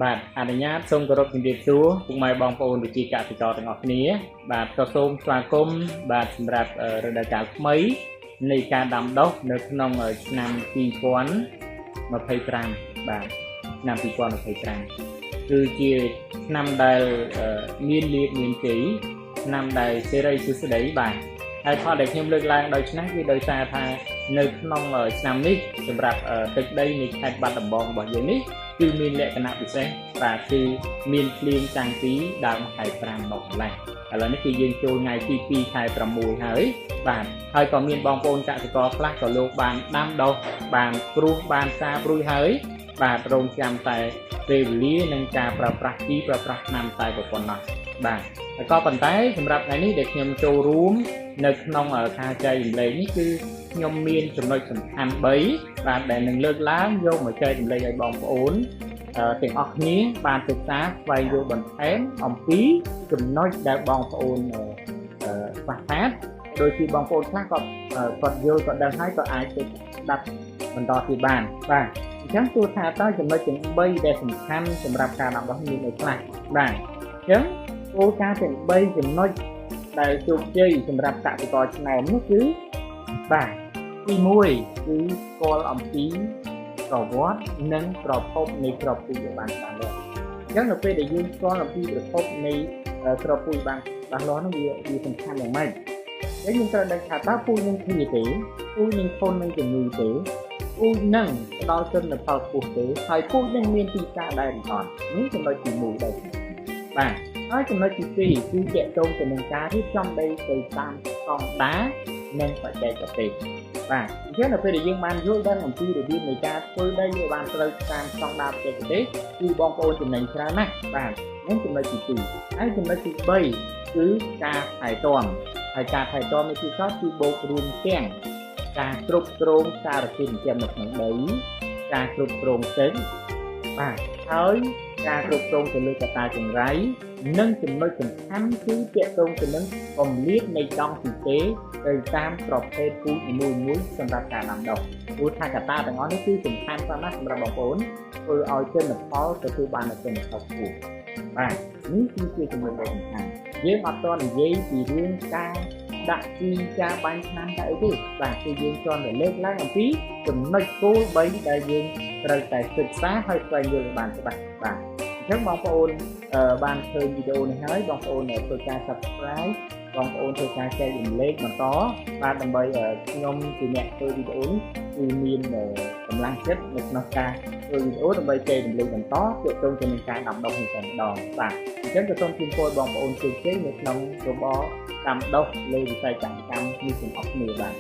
បាទអនុញ្ញាតសូមគោរពជំរាបសួរពុកម៉ែបងប្អូនវិជាកសិករទាំងអស់គ្នាបាទក៏សូមស្វាគមន៍បាទសម្រាប់រដូវកាលថ្មីនៃការដាំដុះនៅក្នុងឆ្នាំ2025បាទឆ្នាំ2025គឺជាឆ្នាំដែលមានលាភមានជ័យឆ្នាំដែលសេរីសុស្ដីបាទហើយផលដែលខ្ញុំលើកឡើងដោយឆ្នាំគឺដោយសារថានៅក្នុងឆ្នាំនេះសម្រាប់ទឹកដីនៃខេត្តបាត់ដំបងរបស់យើងនេះគឺមានលក្ខណៈពិសេសបាទគឺមានភ្លៀងតាំងពីដើមខែ5មកម្លេះឥឡូវនេះគឺយើងចូលថ្ងៃទី2ខែ6ហើយបាទហើយក៏មានបងប្អូនកសិករខ្លះក៏លោកបានដាំដុះបានព្រោះបានសារព្រួយហើយបាទរងចាំតែពេលវេលានិងការប្រើប្រាស់ទីប្រើប្រាស់ឆ្នាំតែប៉ុណ្ណោះបាទហើយក៏ប៉ុន្តែសម្រាប់ថ្ងៃនេះដែលខ្ញុំចូលរួមនៅក្នុងការចែករំលែកនេះគឺខ្ញុំមានចំណុចសំខាន់3បាទដែលនឹងលើកឡើងយកមកចែករំលែកឲ្យបងប្អូនទាំងអស់គ្នាបានសិក្សាស្វែងយល់បន្ថែមអំពីចំណុចដែលបងប្អូនខ្វះខាតដោយជាបងប្អូនខ្លះគាត់យល់គាត់ដឹងហើយក៏អាចទៅស្ដាប់បន្តទៀតបានបាទអញ្ចឹងទោះថាតើចំណុចទាំង3ដែលសំខាន់សម្រាប់ការដាំដុះមានអីខ្លះបាទអញ្ចឹងគោលការណ៍ទាំង3ចំណុចដែលជោគជ័យសម្រាប់កសិករឆ្នើមនោះគឺបាទទី1គឺស្គាល់អំពីប្រវត្តិនិងប្រភពនៃគ្រាប់ពូជឲ្យបានច្បាស់លាស់អញ្ចឹងនៅពេលដែលយើងស្គាល់អំពីប្រភពនៃគ្រាប់ពូជបានច្បាស់លាស់នោះវាសំខាន់យ៉ាងម៉េចហើយយើងត្រូវដឹងថាតើពូជនឹងធៀទេពូជនឹងធន់នឹងជំងឺទេពូជនឹងផ្ដល់ទិន្នផលខ្ពស់ទេហើយពូជនឹងមានទីផ្សារដែរឬអត់នេះចំណុចទី1ដែរបាទហើយចំណុចទី2គឺទាក់ទងទៅនឹងការរៀបចំដីទៅតាមស្តង់ដារនិងបច្ចេកទេសបាទអញ្ចឹងនៅពេលដែលយើងបានយល់ដឹងអំពីរបៀបនៃការធ្វើដីឲ្យបានត្រូវតាមស្តង់ដារបច្ចេកទេសគឺបងប្អូនចំណេញច្រើនណាស់បាទនេះចំណុចទី2ហើយចំណុចទី3គឺការថែទាំហើយការថែទាំនេះគឺសតគឺបូករួមទាំងការគ្រប់គ្រងសារធាតុចិញ្ចឹមនៅក្នុងដីការគ្រប់គ្រងទឹកបាទហើយការគ្រប់គ្រងទៅលើកត្តាចង្រៃនិងចំណុចសំខាន់គឺទាក់ទងទៅនឹងគម្លាតនៃដង់ទិទេទៅតាមប្រភេទពូជនីមួយៗសម្រាប់ការដាំដុះព្រោះថាកត្តាទាំងអស់នេះគឺសំខាន់ណាស់សម្រាប់បងប្អូនធ្វើឲ្យទិន្នផលទទួលបានទិន្នផលខ្ពស់បាទនេះគឺជាចំណុចដ៏សំខាន់យើងអត់ទាន់និយាយពីរឿងការដាក់ជីការបាញ់ថ្នាំតែអីទេបាទគឺយើងគ្រាន់តែលើកឡើងអំពីចំណុចគោល3ដែលយើងត្រូវតែសិក្សាហើយស្វែងយល់ឲ្យបានច្បាស់បាទអញ្ចឹងបងប្អូនបានឃើញវីដេអូនេះហើយបងប្អូនធ្វើការ Subscribe បងប្អូនធ្វើការចែករំលែកបន្តបាទដើម្បីខ្ញុំជាអ្នកធ្វើវីដេអូនេះគឺមានកម្លាំងចិត្តនៅក្នុងការធ្វើវីដេអូដើម្បីចែករំលែកបន្តទាក់ទងទៅនឹងការដាំដុះនេះតែម្ដងបាទអញ្ចឹងក៏សូមជូនពរបងប្អូនជោគជ័យនៅក្នុងរបរដាំដុះលើវិស័យកសិកម្មនេះទាំងអស់គ្នាបាទ